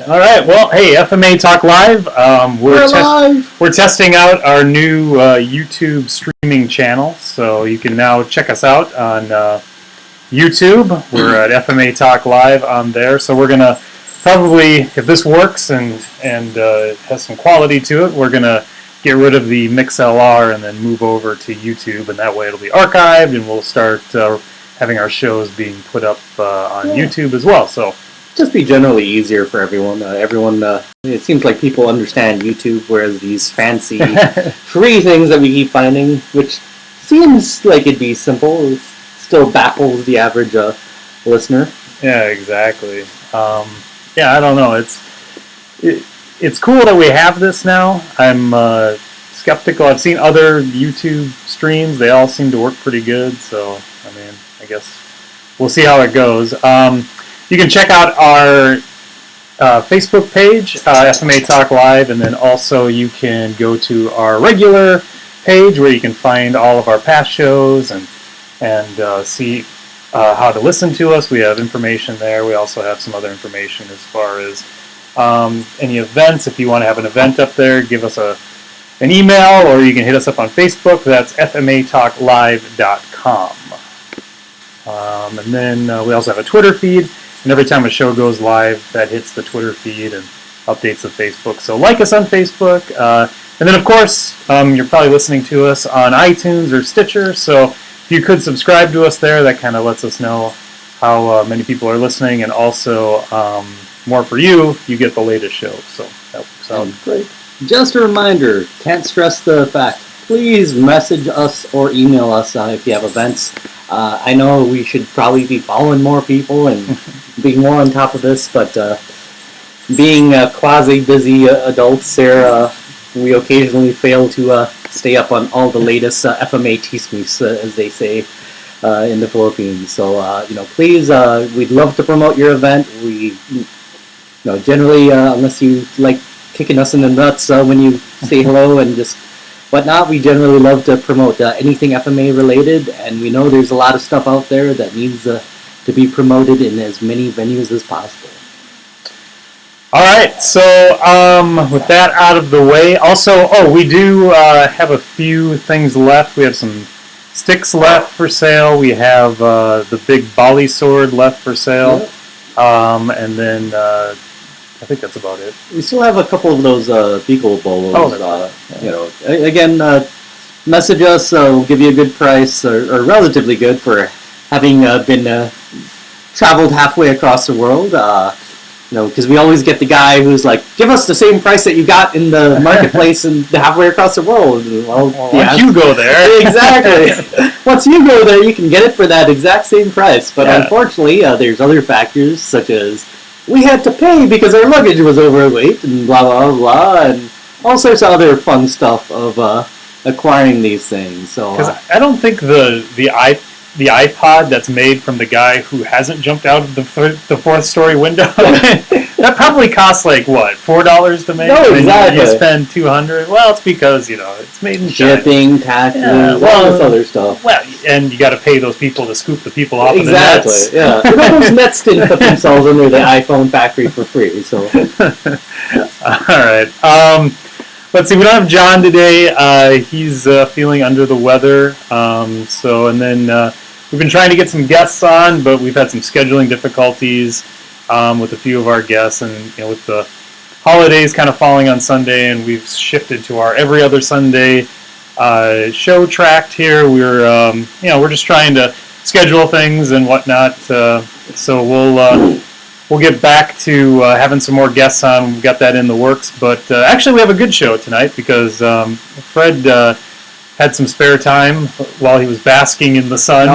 All right. Well, hey, FMA Talk Live. We're live. We're testing out our new YouTube streaming channel, so you can now check us out on YouTube. We're at FMA Talk Live on there. So we're gonna probably, if this works and has some quality to it, we're gonna get rid of the MixLR and then move over to YouTube, and that way it'll be archived, and we'll start having our shows being put up on YouTube as well. So. Just be generally easier for everyone. It seems like people understand YouTube, whereas these fancy free things that we keep finding, which seems like it'd be simple, it still baffles the average listener. Yeah, exactly. I don't know. It's cool that we have this now. I'm skeptical. I've seen other YouTube streams. They all seem to work pretty good. So, I guess we'll see how it goes. You can check out our Facebook page, FMA Talk Live, and then also you can go to our regular page where you can find all of our past shows and see how to listen to us. We have information there. We also have some other information as far as any events. If you want to have an event up there, give us an email, or you can hit us up on Facebook. That's fmatalklive.com. And then we also have a Twitter feed. And every time a show goes live, that hits the Twitter feed and updates the Facebook. So like us on Facebook. And then, of course, you're probably listening to us on iTunes or Stitcher. So if you could subscribe to us there, that kind of lets us know how many people are listening. And also, more for you, you get the latest show. So that sounds great. Just a reminder, can't stress the fact, please message us or email us if you have events. I know we should probably be following more people and being more on top of this, but being quasi-busy adults here, we occasionally fail to stay up on all the latest FMA tismis, as they say in the Philippines. So, please, we'd love to promote your event. We, generally, unless you like kicking us in the nuts when you say hello and just whatnot, we generally love to promote anything FMA related, and we know there's a lot of stuff out there that needs to be promoted in as many venues as possible. All right, so with that out of the way, also, we do have a few things left. We have some sticks left for sale. We have the big Bali sword left for sale, and then I think that's about it. We still have a couple of those Beagle Bolos. Again, message us. We'll give you a good price, or relatively good, for having been traveled halfway across the world. Because we always get the guy who's like, give us the same price that you got in the marketplace and halfway across the world. Well, once you go there. Exactly. Once you go there, you can get it for that exact same price. But unfortunately, there's other factors, such as we had to pay because our luggage was overweight and blah, blah, blah, and all sorts of other fun stuff of acquiring these things. So, because I don't think the iPod that's made from the guy who hasn't jumped out of the fourth story window, that probably costs like what, $4 to make? No, exactly. You spend $200. Well, it's because it's made in China. Shipping, taxes, all this other stuff. Well, and you got to pay those people to scoop the people off of the nets. Yeah. Those nets didn't put themselves under the iPhone factory for free. So. All right. Let's see. We don't have John today. He's feeling under the weather. And then we've been trying to get some guests on, but we've had some scheduling difficulties with a few of our guests, and with the holidays kind of falling on Sunday, and we've shifted to our every other Sunday show tracked here. We're just trying to schedule things and whatnot. So we'll get back to having some more guests on. We've got that in the works, but actually we have a good show tonight because Fred had some spare time while he was basking in the sun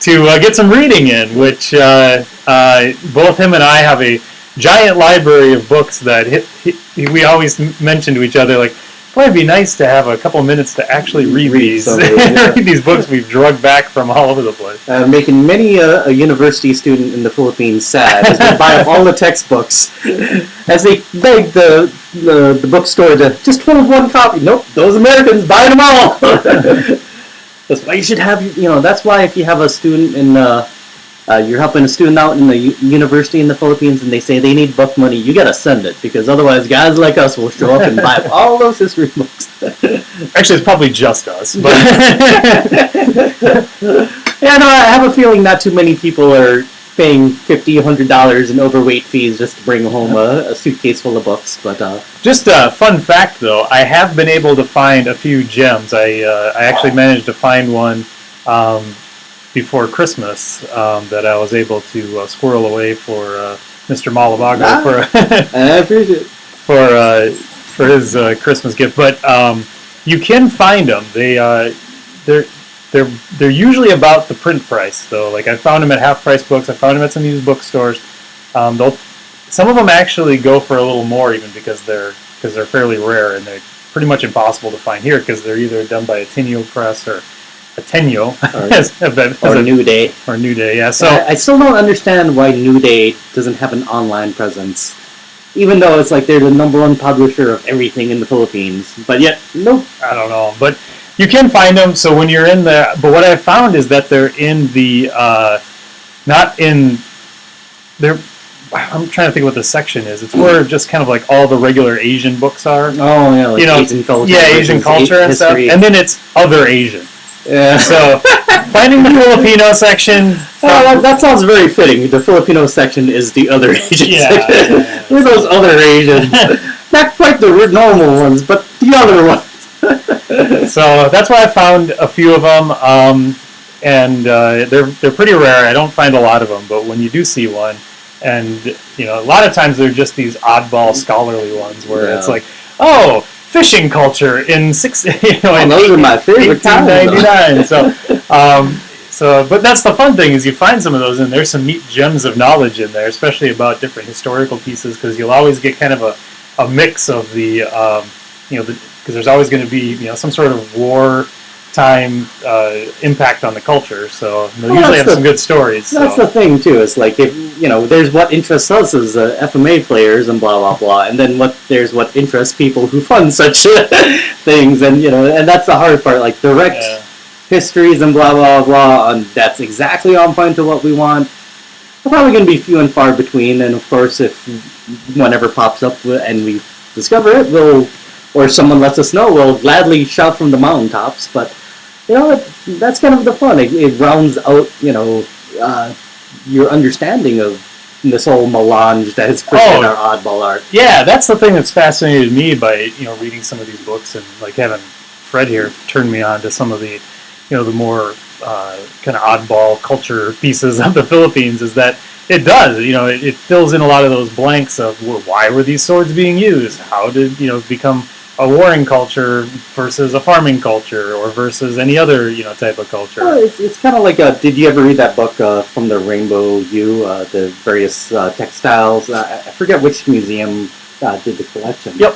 to get some reading in, which both him and I have a giant library of books that we always mention to each other, like, boy, it'd be nice to have a couple minutes to actually read these. Read these books we've drugged back from all over the place. Making many a university student in the Philippines sad as they buy up all the textbooks, as they beg the bookstore to just hold one copy. Nope, those Americans buying them all. That's why you should have, that's why if you have a student in you're helping a student out in the university in the Philippines, and they say they need book money, you gotta send it, because otherwise guys like us will show up and buy all those history books. Actually, it's probably just us. But Yeah, no, I have a feeling not too many people are paying $50, $100 in overweight fees just to bring home a suitcase full of books. But just a fun fact, though, I have been able to find a few gems. I actually managed to find one before Christmas that I was able to squirrel away for Mr. Malavago I appreciate it. for his Christmas gift. But you can find them. They're usually about the print price, though. Like, I found them at half price books. I found them at some used bookstores. Some of them actually go for a little more, even because they're fairly rare, and they're pretty much impossible to find here because they're either done by a Tenyo press or a Tenyo or New Day. Or New Day, yeah. So I still don't understand why New Day doesn't have an online presence, even though it's like they're the #1 publisher of everything in the Philippines. But yet, nope. I don't know, but you can find them. So when you're in the, but what I found is that they're in the, not in, they're. I'm trying to think what the section is. It's where just kind of like all the regular Asian books are. Oh yeah, like Asian culture. Yeah, Asian culture and stuff. And then it's other Asian. Yeah. So finding the Filipino section. That sounds very fitting. The Filipino section is the other Asian section. Yeah. We're those other Asians. Not quite the normal ones, but the other ones. So that's why I found a few of them, and they're pretty rare. I don't find a lot of them, but when you do see one, and a lot of times they're just these oddball scholarly ones where it's like, oh, fishing culture in those are my favorite 1899. So, but that's the fun thing is you find some of those, and there's some neat gems of knowledge in there, especially about different historical pieces, because you'll always get kind of a mix of the, because there's always going to be some sort of wartime impact on the culture. So they'll usually have some good stories. That's the thing too. It's like if there's what interests us as FMA players and blah blah blah, and then there's what interests people who fund such things, and and that's the hard part. Like direct histories and blah blah blah, and that's exactly on point to what we want. They're probably going to be few and far between, and of course, if whenever pops up and we discover it, or someone lets us know, we'll gladly shout from the mountaintops. But that's kind of the fun. It rounds out your understanding of this whole melange that has created our oddball art. Yeah, that's the thing that's fascinated me by reading some of these books, and like having Fred here turn me on to some of the the more kind of oddball culture pieces of the Philippines, is that it does it fills in a lot of those blanks of, well, why were these swords being used? How did become a warring culture versus a farming culture, or versus any other type of culture? Well, it's kind of like did you ever read that book from the Rainbow U, the various textiles? I forget which museum did the collection. Yep.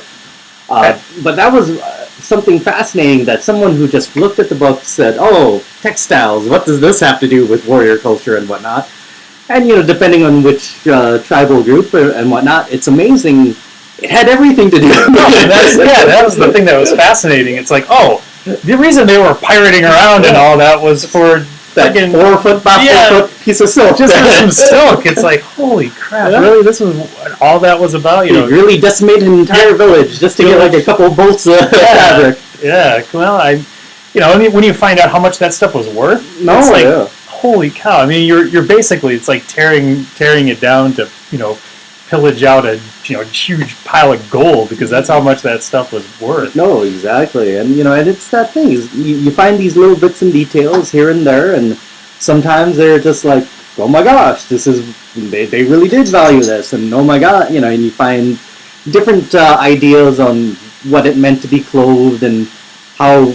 But that was something fascinating, that someone who just looked at the book said, oh, textiles, what does this have to do with warrior culture and whatnot? And depending on which tribal group and whatnot, it's amazing. It had everything to do with it. That was the thing that was fascinating. It's like, oh, the reason they were pirating around and all that was for that 4 foot by 4 foot piece of silk. Just for some silk. It's like, holy crap, really? This was what all that was about? It really decimated an entire village just to get like a couple of bolts of fabric. Yeah, well, when you find out how much that stuff was worth, it's like, holy cow. I mean, you're basically, it's like tearing it down to, pillage out a huge pile of gold, because that's how much that stuff was worth. No, exactly. And and it's that thing, is you find these little bits and details here and there, and sometimes they're just like, oh my gosh, this is, they really did value this, and oh my god, and you find different ideas on what it meant to be clothed, and how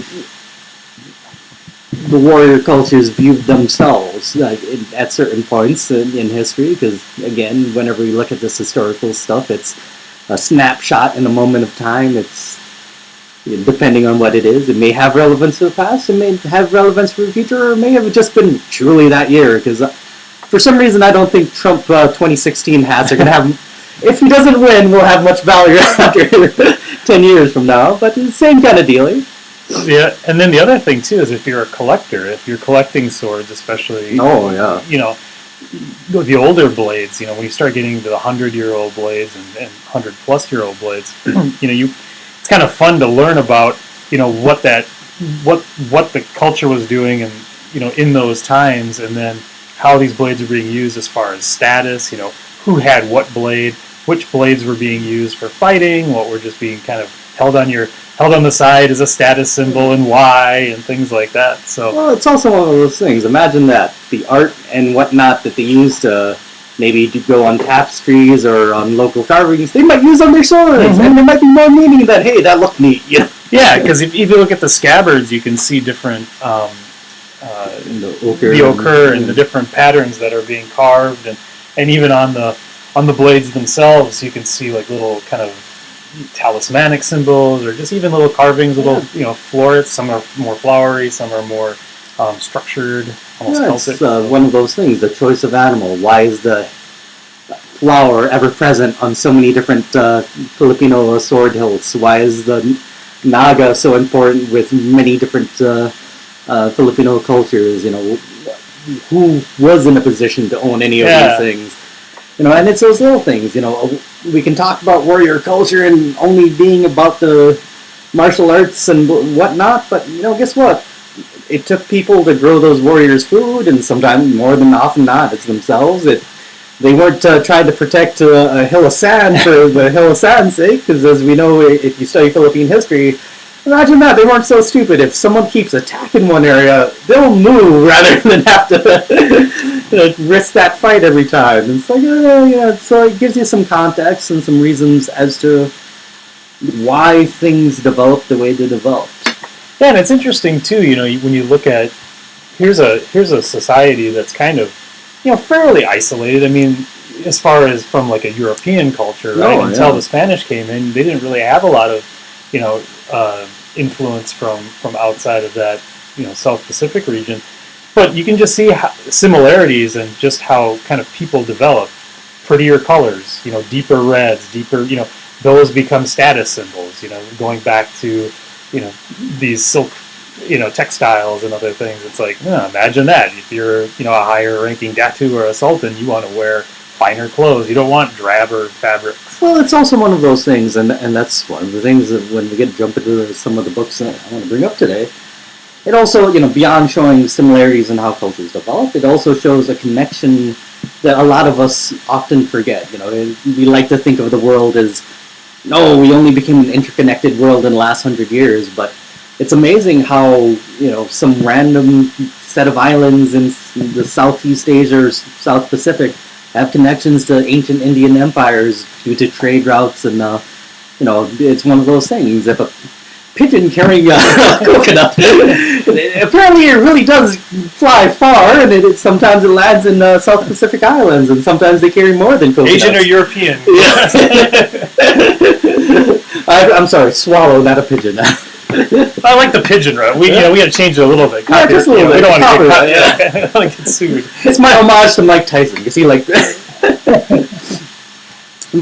the warrior cultures viewed themselves at certain points in history, because again, whenever we look at this historical stuff, it's a snapshot in a moment of time. It's, depending on what it is, it may have relevance to the past, it may have relevance for the future, or it may have just been truly that year, because for some reason I don't think Trump 2016 hats are going to have, if he doesn't win, will have much value after 10 years from now, but it's the same kind of dealing. Yeah, and then the other thing too is, if you're a collector, if you're collecting swords, especially, the older blades, when you start getting to the 100-year-old blades and 100-plus-year-old blades, it's kind of fun to learn about, what the culture was doing and, in those times, and then how these blades are being used as far as status, who had what blade, which blades were being used for fighting, what were just being kind of held on the side as a status symbol, and why, and things like that. So, well, it's also one of those things. Imagine that the art and whatnot that they use to maybe to go on tapestries or on local carvings, they might use on their swords, and there might be more meaning that, hey, that looked neat. Yeah, because if you look at the scabbards, you can see different the ochre and the different patterns that are being carved, and even on the blades themselves, you can see like little kind of talismanic symbols, or just even little carvings, little florets. Some are more flowery, some are more structured, almost Celtic. Celtic. It's one of those things, the choice of animal. Why is the flower ever present on so many different Filipino sword hilts? Why is the naga so important with many different Filipino cultures? Who was in a position to own any of these things? And it's those little things. We can talk about warrior culture and only being about the martial arts and whatnot, but guess what? It took people to grow those warriors food, and sometimes more than often not, it's themselves. They weren't trying to protect a hill of sand for the hill of sand's sake, because as we know, if you study Philippine history, imagine that. They weren't so stupid. If someone keeps attacking one area, they'll move rather than have to risk that fight every time. And it's like, so it gives you some context and some reasons as to why things developed the way they developed. Yeah, and it's interesting too. When you look at here's a society that's kind of fairly isolated. I mean, as far as from like a European culture, right? Until the Spanish came in, they didn't really have a lot of influence from outside of that South Pacific region. But you can just see similarities and just how kind of people develop. Prettier colors, deeper reds, deeper, those become status symbols. Going back to these silk textiles and other things. It's like, imagine that. If you're a higher ranking datu or a sultan, you want to wear finer clothes. You don't want drabber fabrics. Well, it's also one of those things, and that's one of the things that when we jump into some of the books that I want to bring up today, it also, beyond showing similarities in how cultures develop, it also shows a connection that a lot of us often forget. We like to think of the world as, we only became an interconnected world in the last 100 years, but it's amazing how, some random set of islands in the Southeast Asia or South Pacific have connections to ancient Indian empires due to trade routes, and, it's one of those things. If a pigeon carrying a coconut, apparently it really does fly far, and sometimes it lands in South Pacific Islands, and sometimes they carry more than coconuts. Asian or European. I'm sorry, swallow, not a pigeon. I like the pigeon route. We got to change it a little bit. Yeah, just a little bit. We don't want to get I don't want to get sued. It's my homage to Mike Tyson. You see, like, but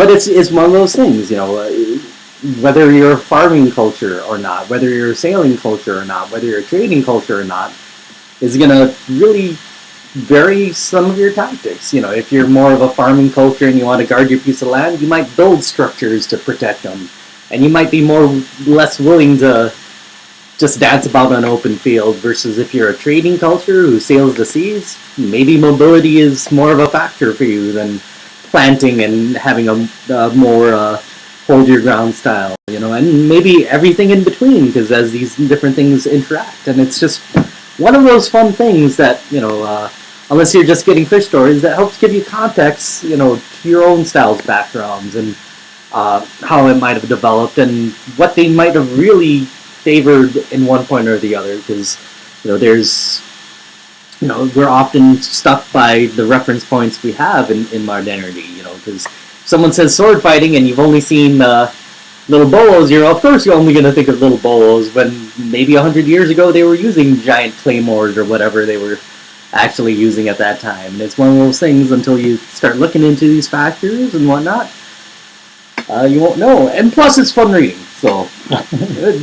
it's one of those things. Whether you're a farming culture or not, whether you're a sailing culture or not, whether you're a trading culture or not, is going to really vary some of your tactics. If you're more of a farming culture and you want to guard your piece of land, you might build structures to protect them, and you might be less willing to just dance about an open field, versus if you're a trading culture who sails the seas, maybe mobility is more of a factor for you than planting and having a more hold your ground style, and maybe everything in between, because as these different things interact, and it's just one of those fun things that, unless you're just getting fish stories, that helps give you context, to your own styles, backgrounds, and how it might have developed, and what they might have really favored in one point or the other, because we're often stuck by the reference points we have in modernity, because someone says sword fighting and you've only seen little bolos, of course you're only going to think of little bolos, when maybe 100 years ago they were using giant claymores or whatever they were actually using at that time. And it's one of those things, until you start looking into these factors and whatnot, you won't know. And plus it's fun reading. So,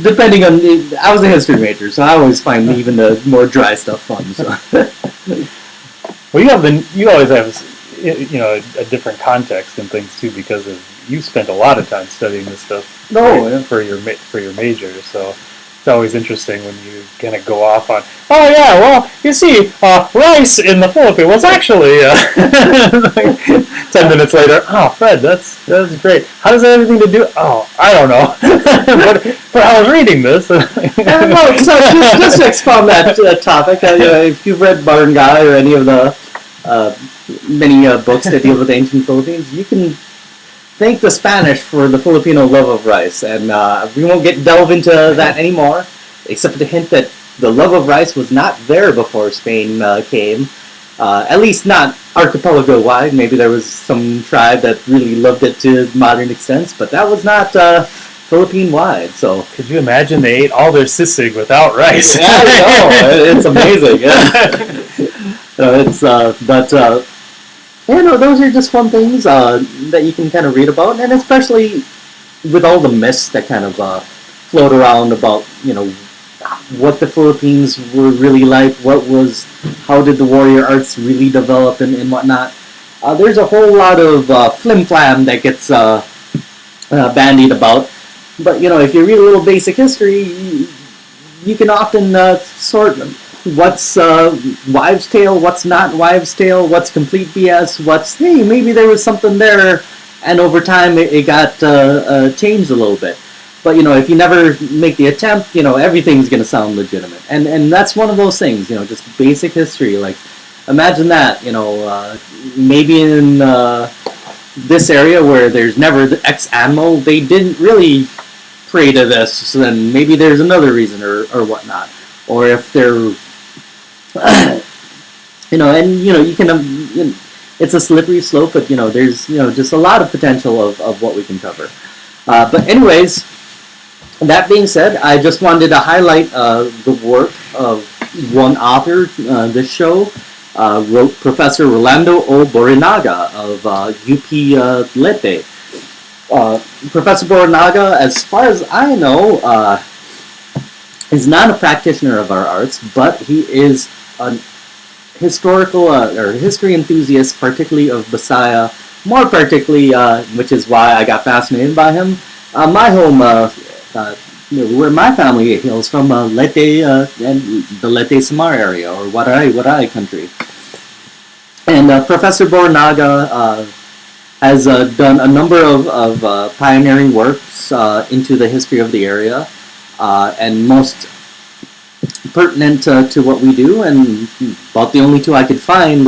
depending on, I was a history major, so I always find even the more dry stuff fun. So. Well, you always have a different context and things too because you spent a lot of time studying this stuff for your major. So it's always interesting when you kind of go off on, oh yeah, well you see, rice in the Philippines was actually like 10 minutes later. Oh, Fred, that's great. How does that have anything to do? Oh, I don't know, but I was reading this. No, so just to expound that topic, if you've read Barangay or any of the many books that deal with ancient Philippines, you can thank the Spanish for the Filipino love of rice, and we won't delve into that anymore, except for the hint that the love of rice was not there before Spain came, at least not archipelago-wide. Maybe there was some tribe that really loved it to modern extents, but that was not Philippine-wide. So could you imagine they ate all their sisig without rice? Yeah, I know. It's amazing. Yeah. Those are just fun things that you can kind of read about, and especially with all the myths that kind of float around about, what the Philippines were really like, how did the warrior arts really develop and whatnot. There's a whole lot of flim-flam that gets bandied about, but, if you read a little basic history, you can often sort what's wives' tale, what's not wives' tale, what's complete BS, hey, maybe there was something there, and over time it got changed a little bit. But, if you never make the attempt, everything's going to sound legitimate. And that's one of those things, just basic history. Like, imagine that, maybe in this area where there's never the X animal, they didn't really pray to this, so then maybe there's another reason or whatnot. Or if they're you can, it's a slippery slope, but there's just a lot of potential of what we can cover. But anyways, that being said, I just wanted to highlight the work of one author. This show wrote Professor Rolando O. Borinaga of UP Leyte. Professor Borinaga, as far as I know, is not a practitioner of our arts, but he is a historical or history enthusiast, particularly of Bisaya, more particularly, which is why I got fascinated by him. My home, where my family hails from, Leyte and the Leyte Samar area, or Waray country. And Professor Borinaga has done a number of pioneering works into the history of the area. And most pertinent to what we do, and about the only two I could find,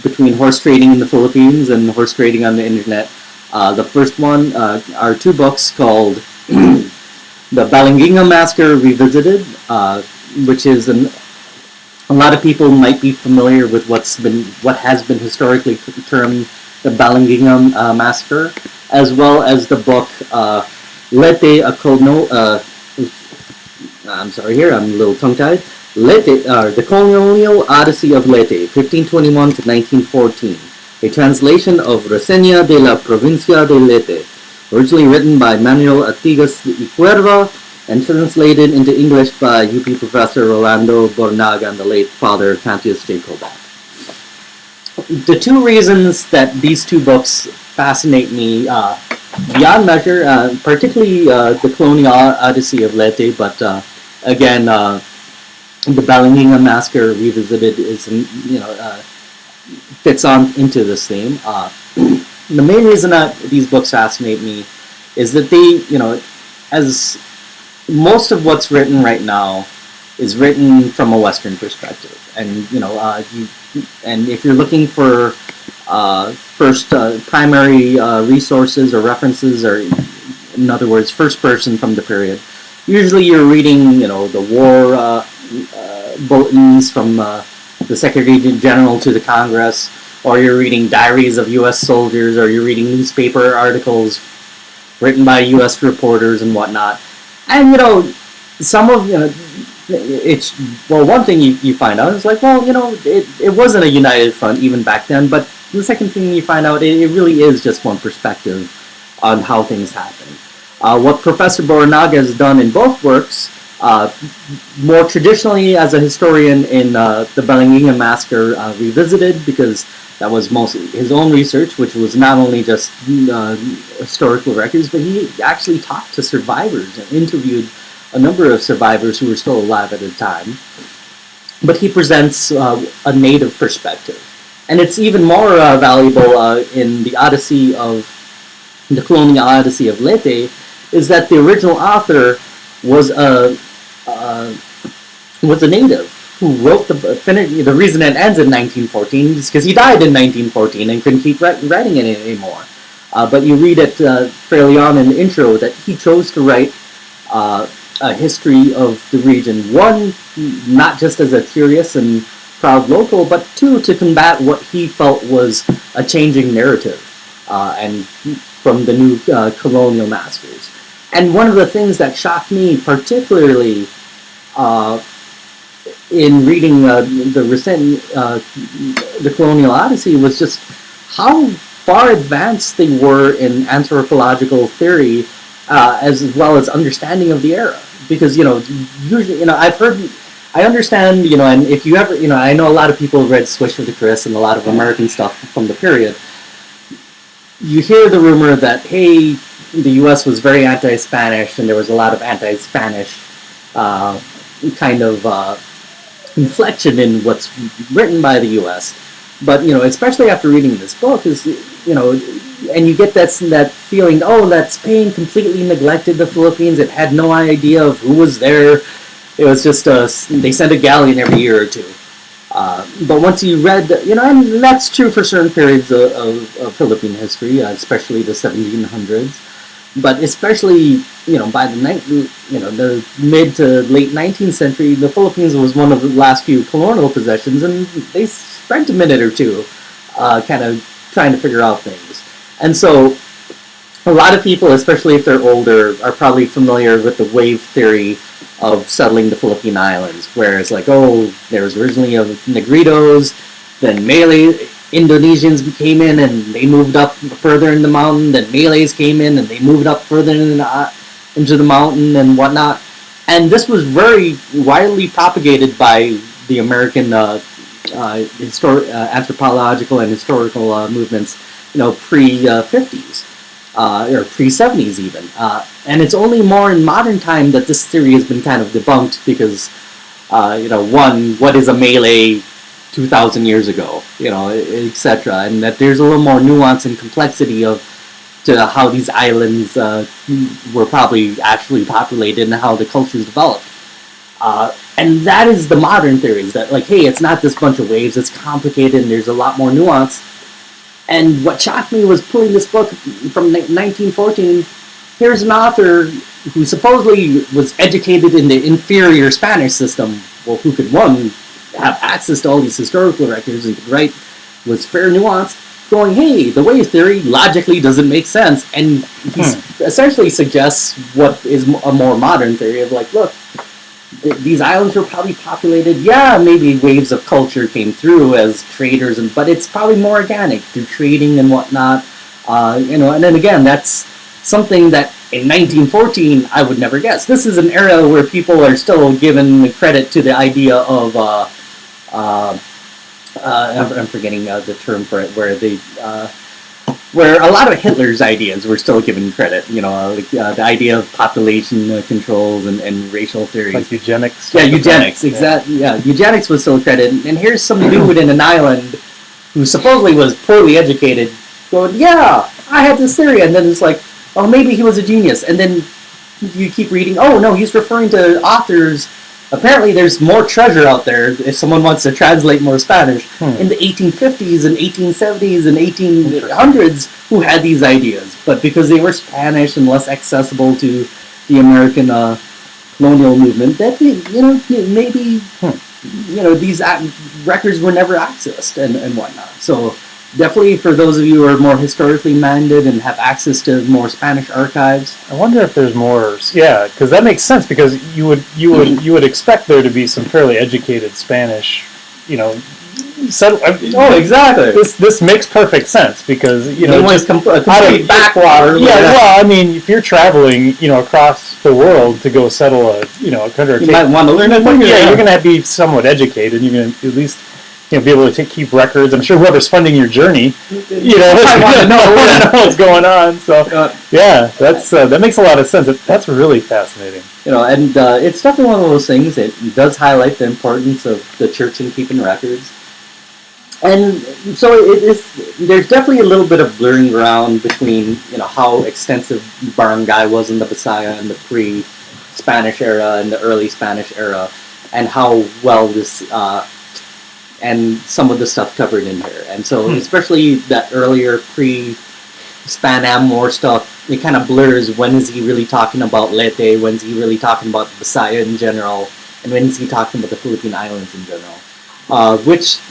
between horse trading in the Philippines and horse trading on the internet. The first one are two books called The Balanginga Massacre Revisited, which is a lot of people might be familiar with what has been historically termed the Balanginga Massacre, as well as the book Leyte I'm sorry here, I'm a little tongue-tied. Leyte, The Colonial Odyssey of Leyte, 1521 to 1914. A translation of Reseña de la Provincia de Leyte, originally written by Manuel Artigas y Cuerva and translated into English by UP Professor Rolando Borinaga and the late Father Cantius J. Kobat. The two reasons that these two books fascinate me beyond measure, particularly the Colonial Odyssey of Leyte, but again, the Balanginga Massacre Revisited is, fits on into this theme. The main reason that these books fascinate me is that they, as most of what's written right now is written from a Western perspective, and and if you're looking for first primary resources or references, or in other words, first person from the period, usually you're reading, the war bulletins from the Secretary General to the Congress, or you're reading diaries of U.S. soldiers, or you're reading newspaper articles written by U.S. reporters and whatnot. And, some of, one thing you find out is like, it wasn't a united front even back then, but the second thing you find out, it really is just one perspective on how things happen. What Professor Borinaga has done in both works More traditionally, as a historian in the Bellingham Massacre Revisited, because that was mostly his own research, which was not only just historical records, but he actually talked to survivors and interviewed a number of survivors who were still alive at the time. But he presents a native perspective. And it's even more valuable in the Odyssey of the Colonial Odyssey of Leyte, is that the original author was a native who wrote the reason it ends in 1914 is because he died in 1914 and couldn't keep writing it anymore. But you read it fairly on in the intro that he chose to write a history of the region. One, not just as a curious and proud local, but two, to combat what he felt was a changing narrative and from the new colonial masters. And one of the things that shocked me particularly in reading the Colonial Odyssey was just how far advanced they were in anthropological theory as well as understanding of the era. Because, usually, I understand, and if you ever, I know a lot of people read Swish of the Chris and a lot of American stuff from the period. You hear the rumor that, hey, the U.S. was very anti-Spanish and there was a lot of anti-Spanish kind of inflection in what's written by the U.S. But, especially after reading this book, and you get that feeling, oh, that Spain completely neglected the Philippines. It had no idea of who was there. It was just, they sent a galleon every year or two. But once you read, and that's true for certain periods of Philippine history, especially the 1700s. But especially, by the mid to late 19th century, the Philippines was one of the last few colonial possessions, and they spent a minute or two kind of trying to figure out things. And so a lot of people, especially if they're older, are probably familiar with the wave theory of settling the Philippine Islands, where it's like, oh, there was originally Negritos, then Malay Indonesians came in and they moved up further in the mountain, then Malays came in and they moved up further into the mountain and whatnot. And this was very widely propagated by the American anthropological and historical movements, pre-50s. Or pre-70s even. And it's only more in modern time that this theory has been kind of debunked because, one, what is a Malay 2,000 years ago, etc. And that there's a little more nuance and complexity to how these islands were probably actually populated and how the cultures developed. And that is the modern theories, that like, hey, it's not this bunch of waves, it's complicated and there's a lot more nuance. And what shocked me was pulling this book from 1914. Here's an author who supposedly was educated in the inferior Spanish system. Well, who could, one, have access to all these historical records and could write with fair nuance, going, hey, the wave theory logically doesn't make sense. And he essentially suggests what is a more modern theory of like, look, these islands were probably populated, maybe waves of culture came through as traders, but it's probably more organic through trading and whatnot. And then again, that's something that in 1914 I would never guess. This is an era where people are still given credit to the idea of, I'm forgetting the term for it, where a lot of Hitler's ideas were still given credit, the idea of population controls and racial theories. Like eugenics? Yeah, eugenics, exactly. Yeah, eugenics was still credited. And here's some dude in an island who supposedly was poorly educated going, yeah, I had this theory. And then it's like, oh, maybe he was a genius. And then you keep reading, oh, no, he's referring to authors. Apparently there's more treasure out there if someone wants to translate more Spanish in the 1850s and 1870s and 1800s who had these ideas. But because they were Spanish and less accessible to the American colonial movement, that, maybe, these records were never accessed and whatnot. So definitely for those of you who are more historically minded and have access to more Spanish archives. I wonder if there's more. Yeah, because that makes sense. Because you would expect there to be some fairly educated Spanish, settle. Oh, exactly. This makes perfect sense because They want just a complete backwater. yeah. Well, I mean, if you're traveling, across the world to go settle a country, You might want to learn a thing. yeah, you're going to be somewhat educated. You're going to at least be able to keep records. I'm sure whoever's funding your journey, I want to know what's going on. So yeah, that makes a lot of sense. That's really fascinating. And it's definitely one of those things that does highlight the importance of the church in keeping records. And so there's definitely a little bit of blurring ground between how extensive barangay was in the Bisaya in the pre-Spanish era and the early Spanish era, and how well this and some of the stuff covered in here. And so especially that earlier pre-Span-Am War stuff, it kind of blurs when is he really talking about Leyte, when is he really talking about the Bisaya in general, and when is he talking about the Philippine Islands in general. Which,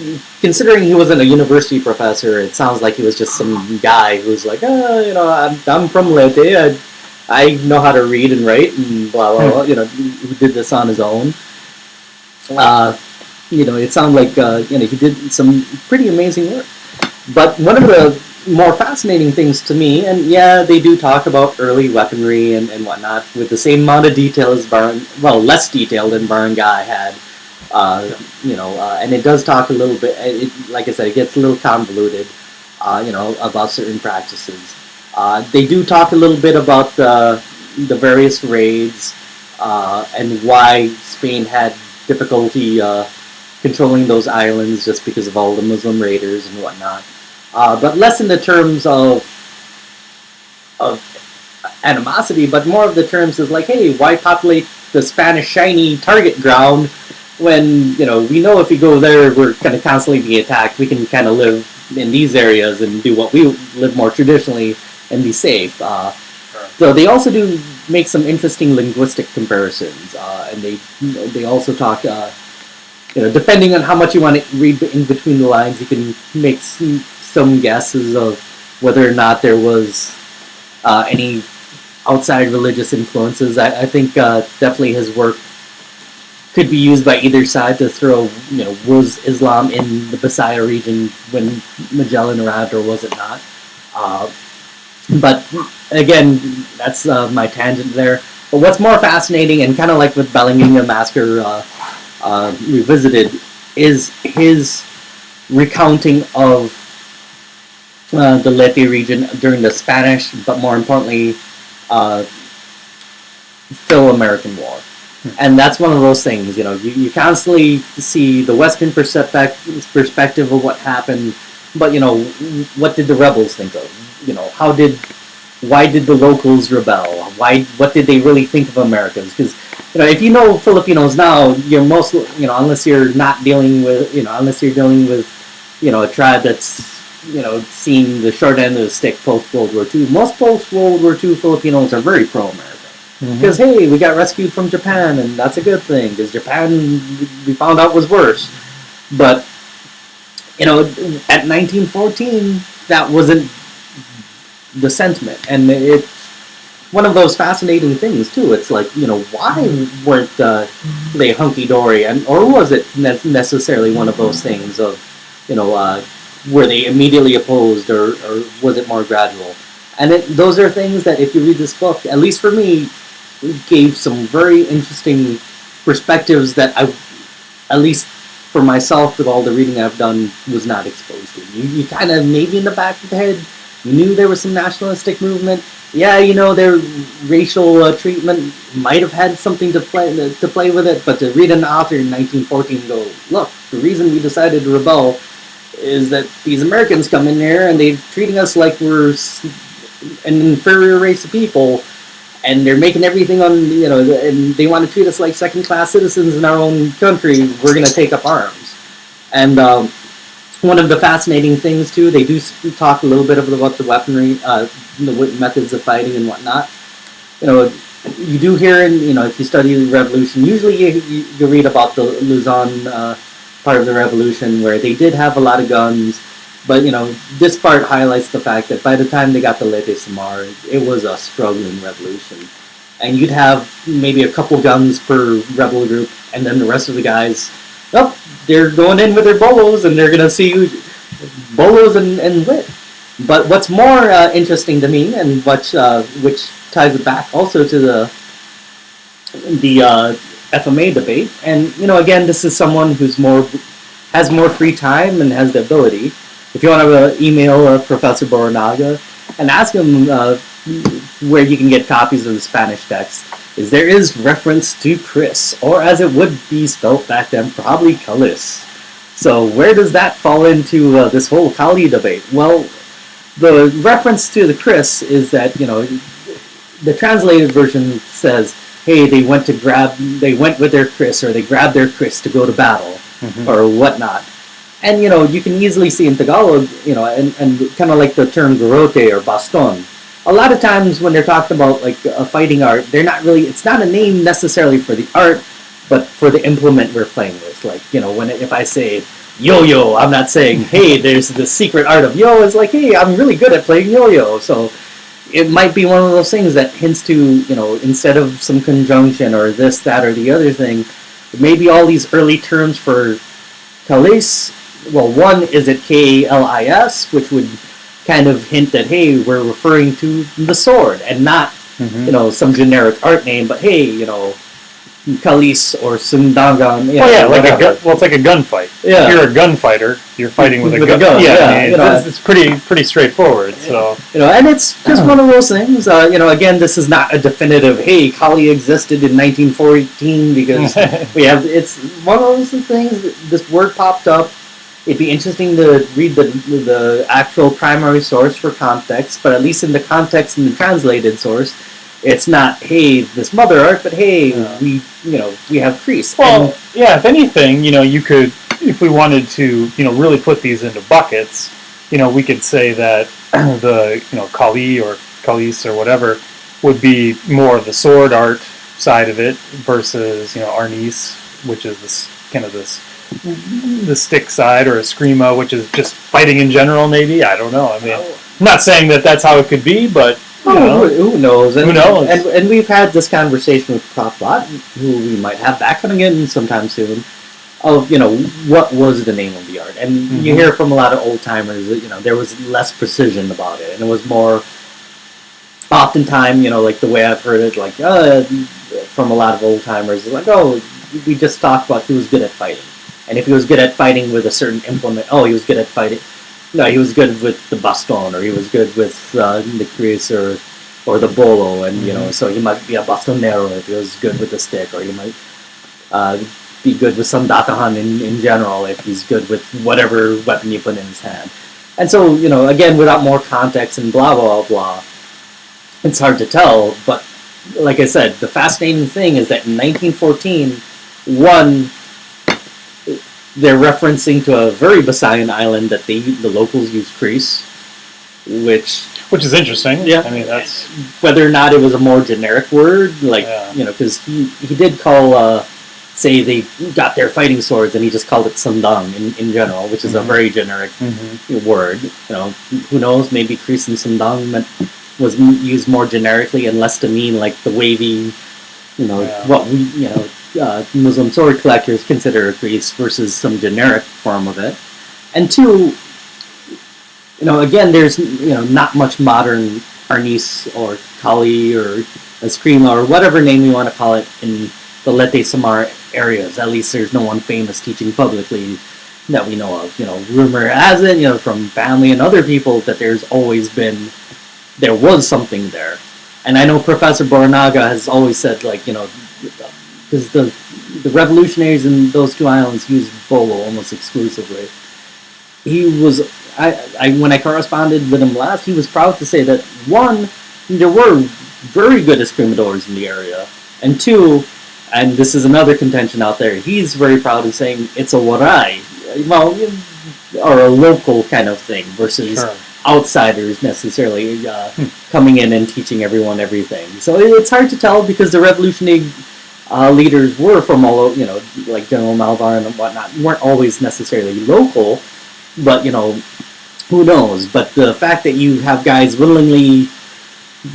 considering he wasn't a university professor, it sounds like he was just some guy who's like, I'm from Leyte, I know how to read and write, and blah, blah, blah, who did this on his own. It sounded like, he did some pretty amazing work. But one of the more fascinating things to me, and yeah, they do talk about early weaponry and whatnot, with the same amount of detail as less detail than Barangay had. And it does talk a little bit, like I said, it gets a little convoluted, about certain practices. They do talk a little bit about the various raids, and why Spain had difficulty controlling those islands just because of all the Muslim raiders and whatnot. But less in the terms of animosity, but more of the terms of like, hey, why populate the Spanish shiny target ground when, we know if we go there, we're going to constantly be attacked. We can kind of live in these areas and do what we live more traditionally and be safe. So they also do make some interesting linguistic comparisons, and they also talk, depending on how much you want to read in between the lines, you can make some guesses of whether or not there was any outside religious influences. I think definitely his work could be used by either side to throw, was Islam in the Bisaya region when Magellan arrived, or was it not? But again, that's my tangent there. But what's more fascinating, and kind of like with Bellingham Massacre Revisited, is his recounting of the Leyte region during the Spanish, but more importantly, Philo-American War. And that's one of those things, you constantly see the Western perspective of what happened, but, what did the rebels think of? Why did the locals rebel? What did they really think of Americans? Because, if you know Filipinos now, you're most, unless you're not dealing with, unless you're dealing with, a tribe that's, seen the short end of the stick post-World War II, most post-World War II Filipinos are very pro-American. Because, hey, we got rescued from Japan, and that's a good thing, because Japan, we found out, was worse. But, at 1914, that wasn't the sentiment. And it's one of those fascinating things, too. It's like, why weren't they hunky-dory? Or was it necessarily one of those things of, were they immediately opposed, or was it more gradual? And those are things that, if you read this book, at least for me, gave some very interesting perspectives that I, at least for myself, with all the reading I've done, was not exposed to. You kind of, maybe in the back of the head, you knew there was some nationalistic movement. Yeah, their racial treatment might have had something to play with it, but to read an author in 1914 and go, look, the reason we decided to rebel is that these Americans come in there and they're treating us like we're an inferior race of people, and they're making everything on, and they want to treat us like second-class citizens in our own country. We're going to take up arms. And one of the fascinating things, too, they do talk a little bit about the weaponry, the methods of fighting and whatnot. You do hear, if you study the revolution, usually you read about the Luzon part of the revolution, where they did have a lot of guns. But, this part highlights the fact that by the time they got to Leyte Samar, it was a struggling revolution. And you'd have maybe a couple guns per rebel group, and then the rest of the guys oh, they're going in with their bolos and they're going to see bolos and lit. But what's more interesting to me, and which ties it back also to the FMA debate, and again, this is someone who's has more free time and has the ability. If you want to email Professor Borinaga and ask him where you can get copies of the Spanish text, there is reference to Chris, or as it would be spelt back then, probably Calis. So where does that fall into this whole Kali debate? Well, the reference to the Chris is that, the translated version says, hey, they went with their Chris, or they grabbed their Chris to go to battle, or whatnot. And, you can easily see in Tagalog, and kind of like the term garrote or baston. A lot of times when they're talking about, like, a fighting art, it's not a name necessarily for the art, but for the implement we're playing with. Like, if I say yo-yo, I'm not saying, hey, there's the secret art of yo. It's like, hey, I'm really good at playing yo-yo. So it might be one of those things that hints to, instead of some conjunction or this, that, or the other thing, maybe all these early terms for Kalis, well, one, is it K-A-L-I-S, which would kind of hint that, hey, we're referring to the sword and not, some generic art name, but hey, Kalis or Sundangan. It's like a gunfight. Yeah. If you're a gunfighter, you're fighting with a gun. It's pretty straightforward. So and it's just one of those things. Again, this is not a definitive. Hey, Kali existed in 1914 because it's one of those things. This word popped up. It'd be interesting to read the actual primary source for context, but at least in the context in the translated source, it's not, hey, this mother art, but hey, we have Crease. Well, if anything, you could, if we wanted to, really put these into buckets, we could say that the, Kali or Kalis or whatever would be more of the sword art side of it versus, Arnis, which is this kind of the stick side, or Eskrima, which is just fighting in general, maybe. I don't know. I mean, I'm not saying that that's how it could be, but who knows? Who knows? And we've had this conversation with Prof. Bot, who we might have back on again sometime soon, of, what was the name of the art. And you hear from a lot of old-timers that, there was less precision about it. And it was more, oftentimes, like the way I've heard it, like, from a lot of old-timers, like, we just talked about who was good at fighting. And if he was good at fighting with a certain implement, he was good at fighting. No, he was good with the baston, or he was good with the Chris or the bolo, and so he might be a bastonero if he was good with the stick, or he might be good with some datahan in general if he's good with whatever weapon you put in his hand. And so, again, without more context and blah, blah, blah, it's hard to tell, but like I said, the fascinating thing is that in 1914, they're referencing to a very Visayan island that the locals use Crease, which is interesting. Yeah, I mean, that's whether or not it was a more generic word, like because he did call say they got their fighting swords, and he just called it sandang in general, which is a very generic word. Who knows? Maybe Crease and sandang was used more generically and less to mean like the wavy, what we Muslim sword collectors consider a Crease versus some generic form of it. And two, again, there's not much modern Arnis or Kali or Eskrima or whatever name you want to call it in the Leyte Samar areas. At least there's no one famous teaching publicly that we know of. Rumor has it, from family and other people, that there was something there. And I know Professor Borinaga has always said, like, because the revolutionaries in those two islands used bolo almost exclusively. When I corresponded with him last, he was proud to say that, one, there were very good escrimadores in the area, and two, and this is another contention out there, he's very proud of saying it's a waray, or a local kind of thing, versus outsiders necessarily coming in and teaching everyone everything. So it's hard to tell, because the revolutionary leaders were from all over, like General Malvar and whatnot, weren't always necessarily local, but, who knows? But the fact that you have guys willingly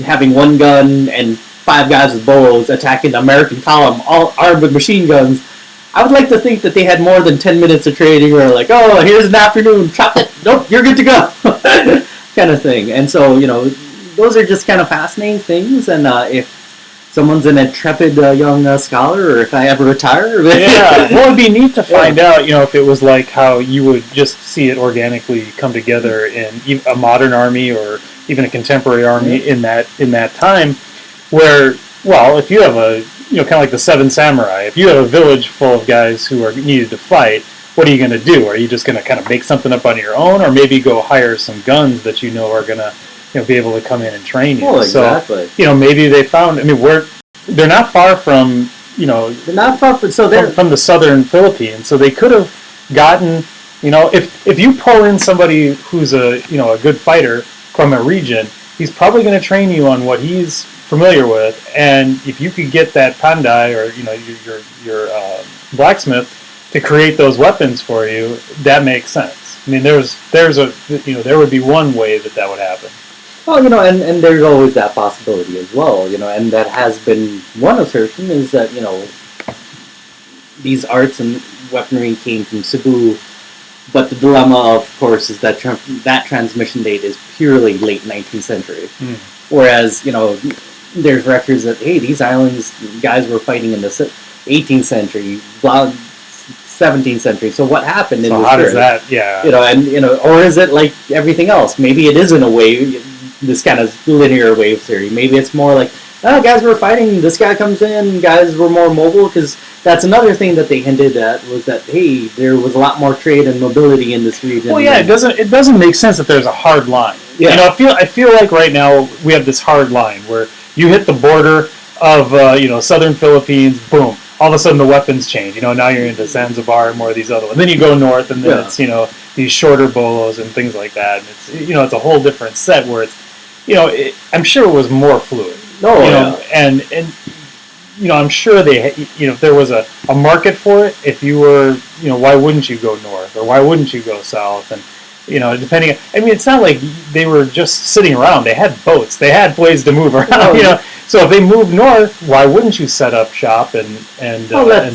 having one gun and 5 guys with bolos attacking the American column, all armed with machine guns, I would like to think that they had more than 10 minutes of training, or like, oh, here's an afternoon, chop it, nope, you're good to go, kind of thing. And so, those are just kind of fascinating things. And if someone's an intrepid young scholar, or if I ever retire, yeah, well, it'd be neat to find out, if it was like how you would just see it organically come together in a modern army or even a contemporary army in that time, where, well, if you have a kind of like the Seven Samurai. If you have a village full of guys who are needed to fight, what are you going to do? Are you just going to kind of make something up on your own, or maybe go hire some guns that are going to be able to come in and train you? Oh, exactly. So maybe they found. I mean, they're not far from they're not far from from the southern Philippines, so they could have gotten if you pull in somebody who's a good fighter from a region, he's probably going to train you on what he's familiar with, and if you could get that pandai or your blacksmith to create those weapons for you, that makes sense. I mean, there would be one way that would happen. Well, and there's always that possibility as well, and that has been one assertion, is that these arts and weaponry came from Cebu, but the dilemma, of course, is that that transmission date is purely late 19th century, whereas there's records that, hey, these islands guys were fighting in the 18th century, 17th century. So what happened in this how does that, yeah. Or is it like everything else? Maybe it isn't a wave, this kind of linear wave theory. Maybe it's more like, oh, guys were fighting, this guy comes in, guys were more mobile, because that's another thing that they hinted at, was that, hey, there was a lot more trade and mobility in this region. Well, yeah, it doesn't make sense that there's a hard line. Yeah. I feel like right now we have this hard line where you hit the border of southern Philippines, boom, all of a sudden the weapons change. Now you're into Zanzibar and more of these other ones. Then you go north, and then it's these shorter bolos and things like that. And it's it's a whole different set where it's I'm sure it was more fluid. And I'm sure they if there was a market for it, if you were why wouldn't you go north, or why wouldn't you go south? And depending, I mean, it's not like they were just sitting around. They had boats. They had ways to move around. So if they moved north, why wouldn't you set up shop and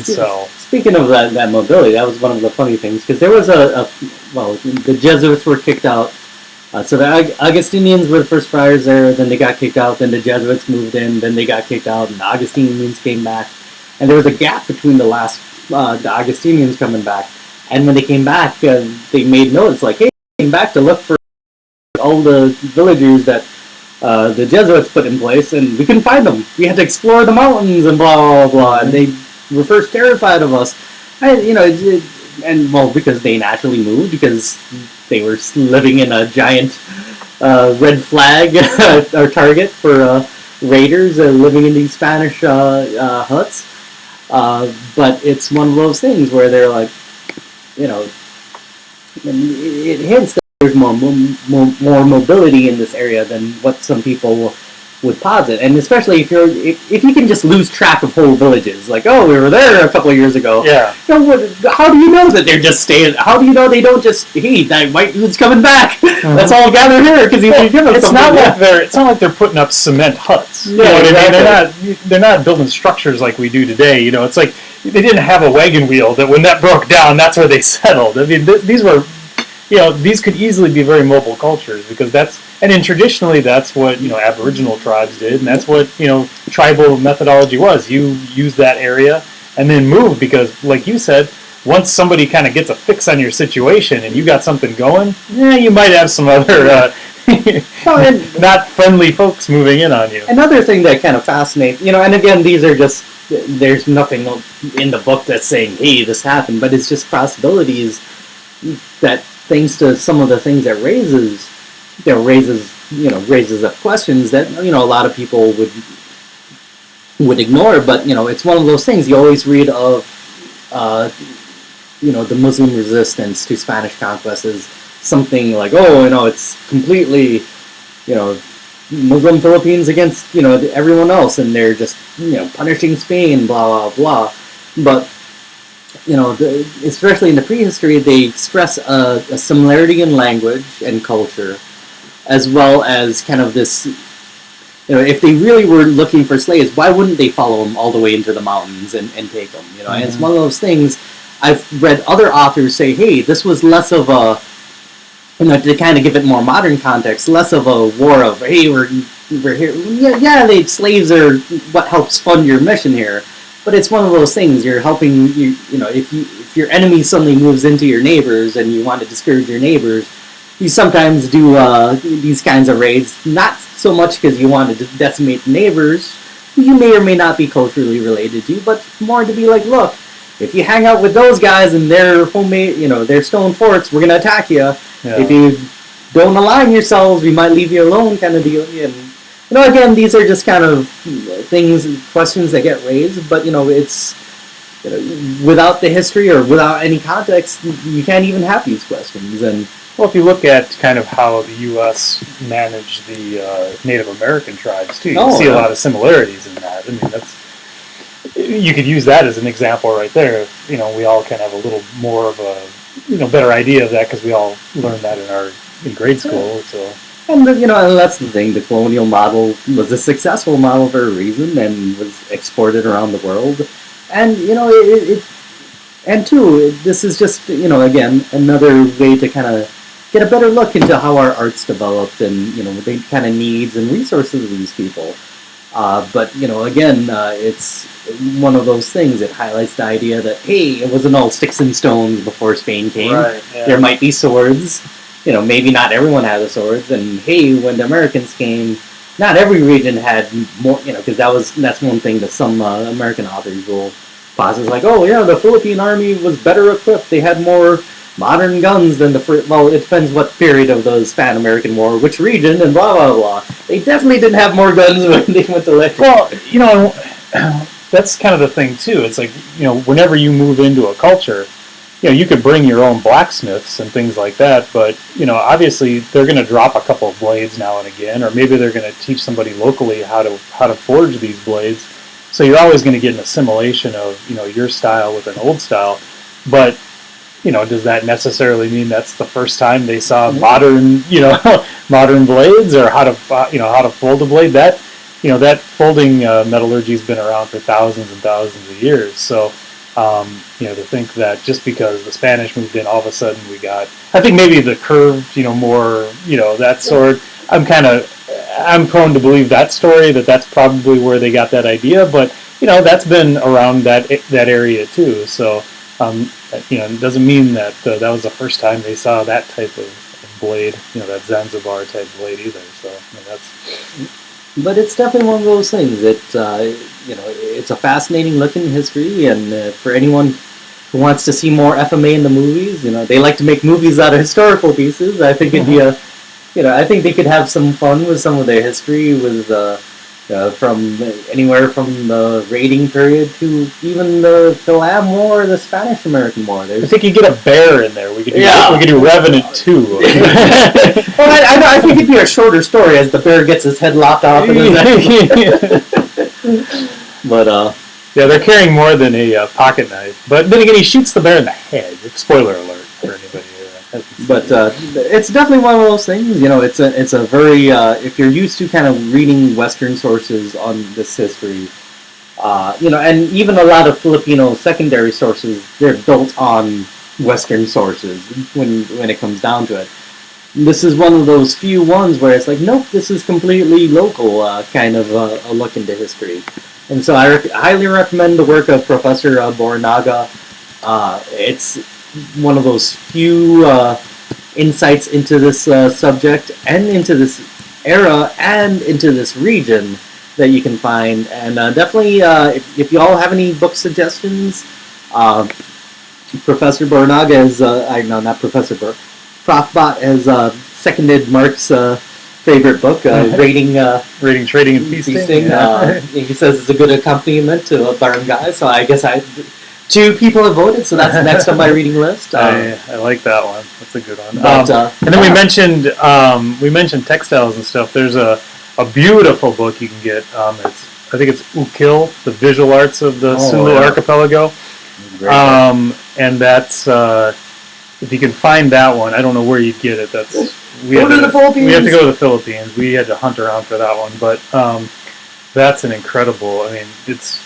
sell? Speaking of that mobility, that was one of the funny things, because there was the Jesuits were kicked out. So the Augustinians were the first friars there. Then they got kicked out. Then the Jesuits moved in. Then they got kicked out, and the Augustinians came back. And there was a gap between the Augustinians coming back. And when they came back, they made notes like, hey, came back to look for all the villagers that the Jesuits put in place, and we couldn't find them. We had to explore the mountains and blah blah blah. And they were first terrified of us, because they naturally moved, because they were living in a giant red flag or target for raiders living in these Spanish huts. But it's one of those things where they're like, it hints that there's more mobility in this area than what some people would posit, and especially if you can just lose track of whole villages, like, oh, we were there a couple of years ago. Yeah. How do you know that they're just staying? How do you know they don't just, hey, that white dude's coming back? Let's all gather here because he's give us something. It's not like they're putting up cement huts. Yeah, exactly. They're not building structures like we do today. It's like they didn't have a wagon wheel that when that broke down, that's where they settled. I mean, these were. These could easily be very mobile cultures, because traditionally that's what Aboriginal tribes did, and that's what tribal methodology was. You use that area and then move, because, like you said, once somebody kind of gets a fix on your situation and you got something going, you might have some other not friendly folks moving in on you. Another thing that kind of fascinates, and again, these are just, there's nothing in the book that's saying, hey, this happened, but it's just possibilities that, thanks to some of the things that raises up questions that a lot of people would ignore. But it's one of those things you always read of. The Muslim resistance to Spanish conquest is something like, it's completely Muslim Philippines against everyone else, and they're just punishing Spain, blah blah blah. But especially in the prehistory, they express a similarity in language and culture, as well as kind of this if they really were looking for slaves, why wouldn't they follow them all the way into the mountains and take them? And it's one of those things. I've read other authors say, hey, this was less of a, to kind of give it more modern context, less of a war of, hey, we're here. Yeah, slaves are what helps fund your mission here. But it's one of those things. You're helping if your enemy suddenly moves into your neighbors and you want to discourage your neighbors, you sometimes do these kinds of raids. Not so much because you want to decimate neighbors who you may or may not be culturally related to, but more to be like, look, if you hang out with those guys and their homemade, their stone forts, we're gonna attack you. Yeah. If you don't align yourselves, we might leave you alone, kind of deal. And again, these are just kind of questions that get raised. But it's without the history or without any context, you can't even have these questions. And well, if you look at kind of how the U.S. managed the Native American tribes too, you see a lot of similarities in that. I mean, you could use that as an example right there. We all kind of have a little more of a better idea of that because we all learned that in grade school. So. And that's the thing. The colonial model was a successful model for a reason and was exported around the world. And this is just again another way to kind of get a better look into how our art's developed and the kind of needs and resources of these people. But again, it's one of those things. It highlights the idea that hey, it wasn't all sticks and stones before Spain came. Right, yeah. There might be swords. Maybe not everyone had the swords. And hey, when the Americans came, not every region had more. Because that's one thing that some American authors will posit. Like, oh yeah, the Philippine army was better equipped. They had more modern guns than well, it depends what period of the Span-American War, which region, and blah, blah, blah. They definitely didn't have more guns when they went to Lake. Well, that's kind of the thing, too. It's like, whenever you move into a culture, you could bring your own blacksmiths and things like that, but, obviously they're going to drop a couple of blades now and again, or maybe they're going to teach somebody locally how to forge these blades. So you're always going to get an assimilation of, your style with an old style, but does that necessarily mean that's the first time they saw modern, modern blades or how to fold a blade? That, that folding metallurgy's been around for thousands and thousands of years. So, to think that just because the Spanish moved in, all of a sudden I think maybe the curved, more, that sort. I'm prone to believe that story, that's probably where they got that idea. But, that's been around that area too. So, it doesn't mean that that was the first time they saw that type of blade, that Zanzibar type blade either. So that's. But it's definitely one of those things that it's a fascinating look in history, and for anyone who wants to see more FMA in the movies, they like to make movies out of historical pieces. I think it'd be I think they could have some fun with some of their history with. From anywhere from the raiding period to even the Lamb War, the Spanish-American War. I think you get a bear in there. We could do Revenant too. Well, I think it'd be a shorter story as the bear gets his head lopped off. But yeah, they're carrying more than a pocket knife. But then again, he shoots the bear in the head. Spoiler alert for anybody. But it's definitely one of those things. It's a very if you're used to kind of reading Western sources on this history, and even a lot of Filipino secondary sources, they're built on Western sources when it comes down to it. This is one of those few ones where it's like, nope, this is completely local, kind of a look into history. And so I highly recommend the work of Professor Borinaga. It's one of those few insights into this subject and into this era and into this region that you can find. And definitely, if you all have any book suggestions, Professor Borinaga is, not Professor Bor, Prof. Bot has seconded Mark's favorite book, Rating, Trading, and Feasting. He says it's a good accompaniment to a Barangay, so I guess 2 people have voted, so that's next on my reading list. I like that one. That's a good one. And then we mentioned textiles and stuff. There's a beautiful book you can get. I think it's Ukil, the visual arts of the Sulu Archipelago. And that's if you can find that one. I don't know where you'd get it. we Go had to the Philippines. We had to go to the Philippines. We had to hunt around for that one, but that's an incredible. I mean, it's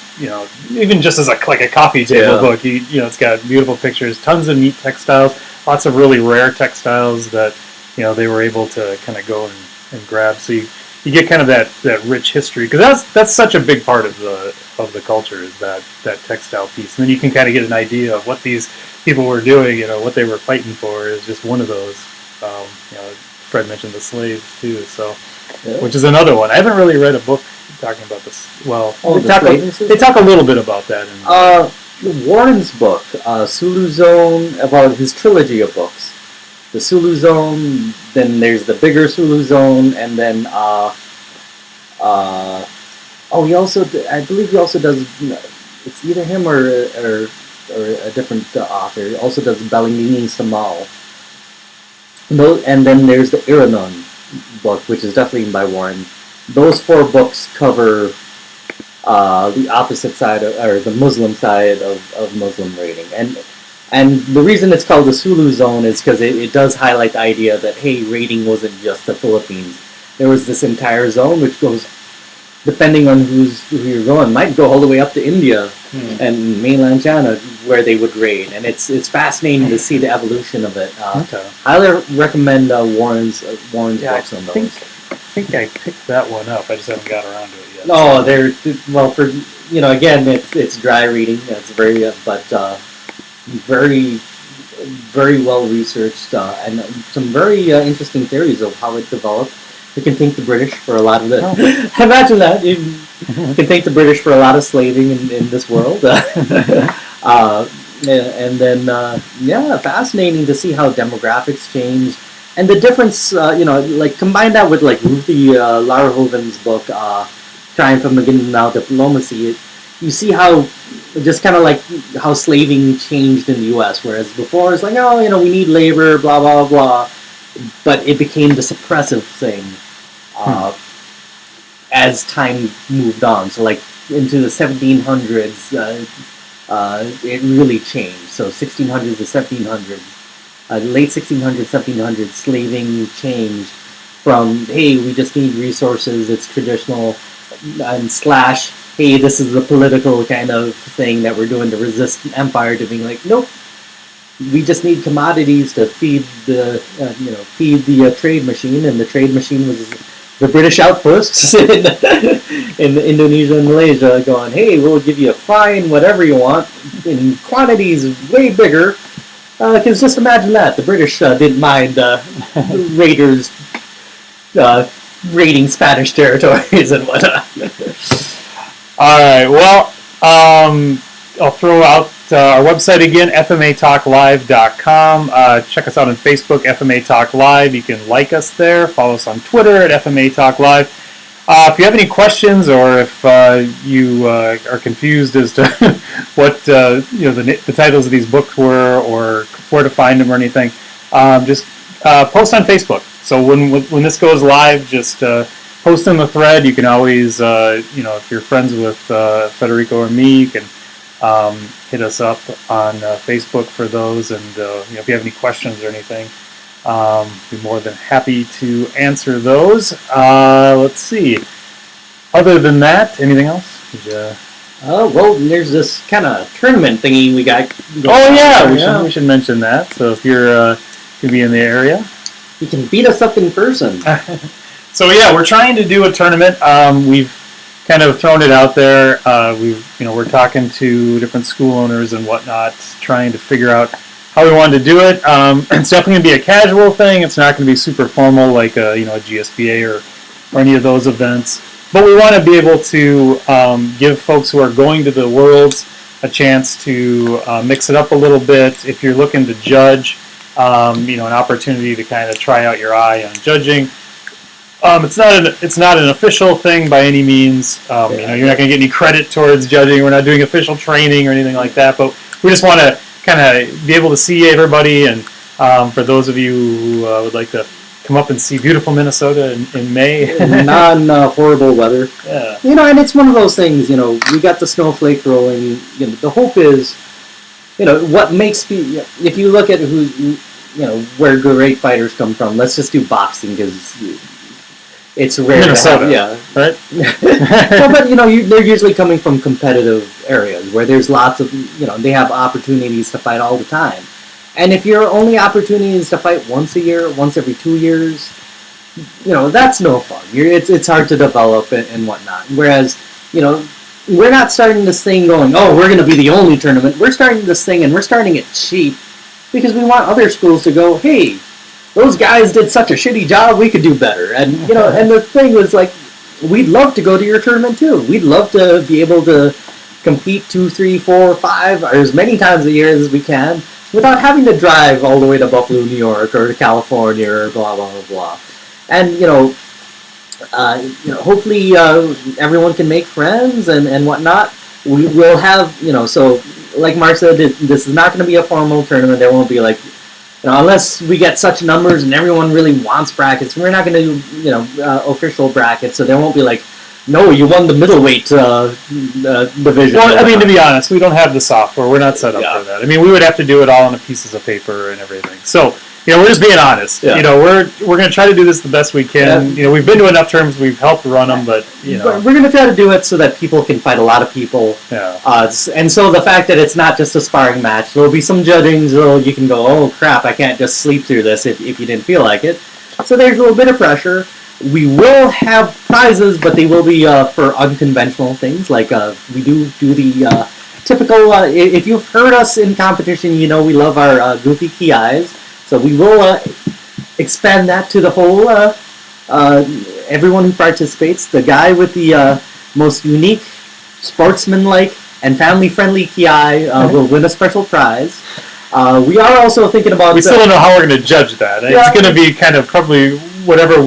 even just as like a coffee table book. It's got beautiful pictures, tons of neat textiles, lots of really rare textiles that they were able to kind of go and grab. So you get kind of that rich history, because that's such a big part of the culture, is that textile piece. And then you can kind of get an idea of what these people were doing, what they were fighting for, is just one of those. Fred mentioned the slaves too, so which is another one. I haven't really read a book talking about this. Well, they talk a little bit about that. Warren's book, Sulu Zone, about his trilogy of books. The Sulu Zone, then there's the bigger Sulu Zone, and then he also, I believe he also does, it's either him or a different author. He also does Balingini Samal. And then there's the Iranon book, which is definitely by Warren. Those 4 books cover the opposite side, or the Muslim side of Muslim raiding. And the reason it's called the Sulu Zone is because it does highlight the idea that, hey, raiding wasn't just the Philippines. There was this entire zone which goes, depending on who you're going, might go all the way up to India and mainland China, where they would raid. And it's fascinating to see the evolution of it. Highly recommend Warren's books on those. I think I picked that one up. I just haven't got around to it yet. Oh, again, it's dry reading. It's very, very, very well researched, and some very interesting theories of how it developed. You can thank the British for a lot of it. Oh. Imagine that. You can thank the British for a lot of slaving in this world. And then, fascinating to see how demographics change. And the difference, combine that with Ruthie Larhoven's book, Triumph of Magindanao Diplomacy. You see how, just kind of how slaving changed in the U.S., whereas before it's we need labor, blah, blah, blah. But it became this oppressive thing as time moved on. So into the 1700s, it really changed. So 1600s to 1700s, late 1600s, 1700s, slaving changed from, hey, we just need resources, it's traditional, and / hey, this is the political kind of thing that we're doing to resist empire, to being nope, we just need commodities to feed the trade machine, and the trade machine was the British outposts in Indonesia and Malaysia, going, hey, we'll give you a fine whatever you want in quantities way bigger. Because just imagine that the British didn't mind raiders raiding Spanish territories and whatnot. All right. Well, I'll throw out our website again, fmatalklive.com. Check us out on Facebook, FMA Talk Live. You can like us there. Follow us on Twitter at FMA Talk Live. If you have any questions, or if you are confused as to what the titles of these books were, or where to find them or anything, just post on Facebook. So when this goes live, just post in the thread. You can always, if you're friends with Federico or me, you can hit us up on Facebook for those. And if you have any questions or anything, be more than happy to answer those. Let's see. Other than that, anything else? Well, there's this kind of tournament thingy we got going on. Yeah, we should mention that. So if you're going to be in the area, you can beat us up in person. So yeah, we're trying to do a tournament. We've kind of thrown it out there. We're talking to different school owners and whatnot, trying to figure out how we wanted to do it. It's definitely going to be a casual thing. It's not going to be super formal like a GSBA or any of those events. But we want to be able to give folks who are going to the Worlds a chance to mix it up a little bit. If you're looking to judge, an opportunity to kind of try out your eye on judging. It's not an official thing by any means. You're not going to get any credit towards judging. We're not doing official training or anything like that. But we just want to kind of be able to see everybody. And for those of you who would like to come up and see beautiful Minnesota in May, non-horrible weather. Yeah. And it's one of those things. We got the snowflake rolling. The hope is, what makes people. If you look at where great fighters come from. Let's just do boxing because it's rare. Minnesota, to have, right? No, but they're usually coming from competitive areas where there's lots of they have opportunities to fight all the time. And if your only opportunity is to fight once a year, once every 2 years, that's no fun. It's hard to develop and whatnot. Whereas, we're not starting this thing going, oh, we're going to be the only tournament. We're starting this thing and we're starting it cheap because we want other schools to go, hey, those guys did such a shitty job, we could do better. And, and the thing was like, we'd love to go to your tournament too. We'd love to be able to compete 2, 3, 4, 5, or as many times a year as we can without having to drive all the way to Buffalo, New York, or to California, or blah, blah, blah, blah. And, hopefully everyone can make friends and whatnot. We will have, so like Mark said, this is not going to be a formal tournament. There won't be like, unless we get such numbers and everyone really wants brackets, we're not going to do, official brackets. So there won't be like, no, you won the middleweight division. Well, I mean, to be honest, we don't have the software. We're not set up for that. I mean, we would have to do it all on a pieces of paper and everything. So, we're just being honest. Yeah. We're going to try to do this the best we can. Yeah. We've been to enough tournaments. We've helped run them, but, We're going to try to do it so that people can fight a lot of people. Yeah. And so the fact that it's not just a sparring match, there'll be some judging, so you can go, oh, crap, I can't just sleep through this if you didn't feel like it. So there's a little bit of pressure. We will have prizes, but they will be for unconventional things. Like we do the typical. If you've heard us in competition, we love our goofy kiais. So we will expand that to the whole everyone who participates. The guy with the most unique, sportsman-like, and family-friendly ki will win a special prize. We are also thinking about. We still don't know how we're going to judge that. It's going to be kind of probably whatever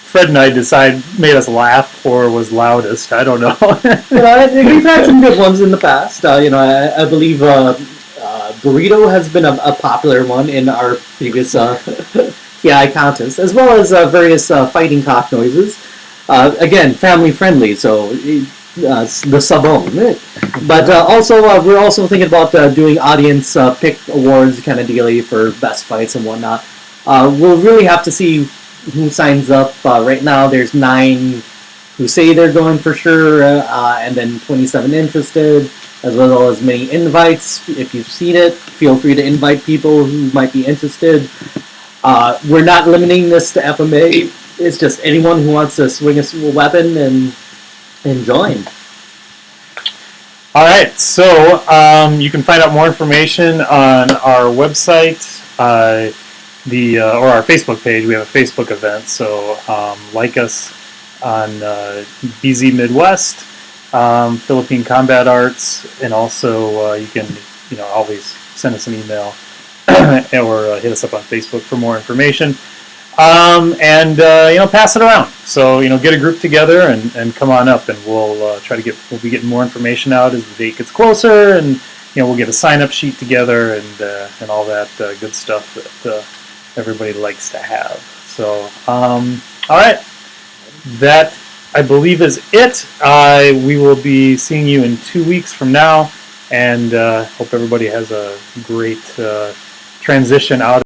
Fred and I decide made us laugh or was loudest. I don't know. We've had some good ones in the past. I believe Burrito has been a popular one in our previous PI contest, as well as various fighting cock noises. Again, family friendly, so the sabon. But also, we're also thinking about doing audience pick awards kind of dealy for best fights and whatnot. We'll really have to see who signs up. Right now, there's 9 who say they're going for sure, and then 27 interested, as well as many invites. If you've seen it, feel free to invite people who might be interested. We're not limiting this to FMA. It's just anyone who wants to swing a weapon and join. All right, so you can find out more information on our website, or our Facebook page. We have a Facebook event, so like us on BZ Midwest, Philippine Combat Arts, and also you can always send us an email or hit us up on Facebook for more information. And pass it around. So get a group together and come on up, and we'll we'll be getting more information out as the date gets closer, and we'll get a sign-up sheet together and all that good stuff that everybody likes to have. So all right, that I believe is it. We will be seeing you in 2 weeks from now, and hope everybody has a great transition out